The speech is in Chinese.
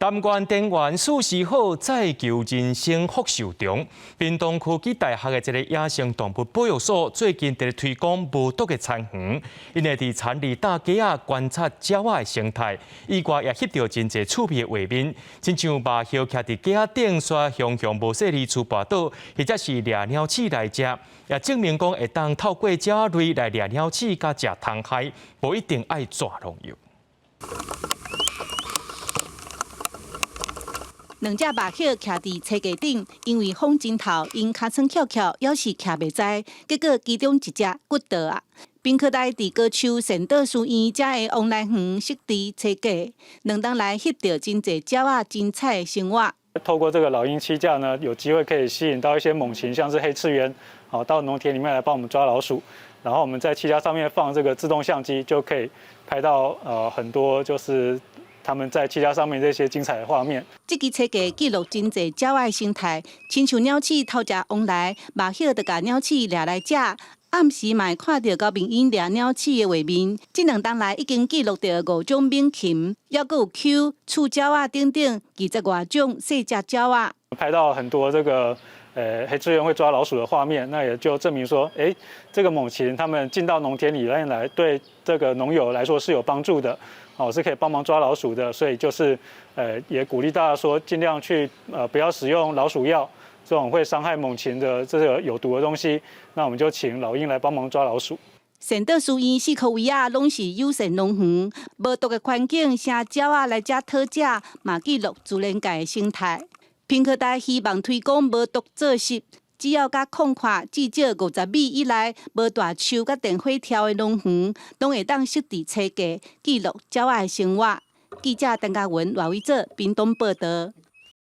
南关电源数时好，再求人生福寿长。屏东科技大学的一个野生动物保育所最近在推广无毒的田园，因为伫田里搭鸡仔观察鸟仔的生态，以外也翕到真侪趣味的画面，亲像把叶徛伫鸡仔顶刷香香无细粒珠跋倒，或者是掠鸟鼠来食，也证明讲会当透过鸟类来掠鸟鼠甲食虫害，无一定爱抓农药。 两只麻雀徛伫车架顶，因为风真透，因尻川翘翘，要是徛袂知，结果其中一只骨倒啊！屏科大伫高树善导书院遮的往来园设伫车架，两当来翕到真侪鸟仔精彩的生活。透过这个老鹰栖架呢，有机会可以吸引到一些猛禽，像是黑翅鸢，好到农田里面来帮我们抓老鼠。然后我们在栖架上面放这个自动相机，就可以拍到很多就是他们在栖架上面这些精彩的画面。这支车架记录真侪鸟仔生态，亲像鸟鼠偷食往来，麻雀就甲鸟鼠掠来食。暗时嘛会看到高明英掠鸟鼠的画面，这两当来已经记录到5种猛禽，还佫有 Q、触鸟仔等等20多种细只鸟仔。拍到很多这个黑翅鸢会抓老鼠的画面，那也就证明说，这个猛禽它们进到农田里面来，对这个农友来说是有帮助的，是可以帮忙抓老鼠的。所以就是也鼓励大家说，尽量去不要使用老鼠药。 这种会伤害猛禽的这个有毒的东西，那我们就请老鹰来帮忙抓老鼠。善导书院4棵位啊，拢是友善农园，无毒的环境，下鸟仔来遮讨食，嘛记录自然界的生态。屏科大希望推广无毒作息，只要甲空旷至少50米以内无大树甲电火条的农园，拢会当设置车架记录鸟仔的生活。记者陈嘉文、赖伟哲，屏东报道。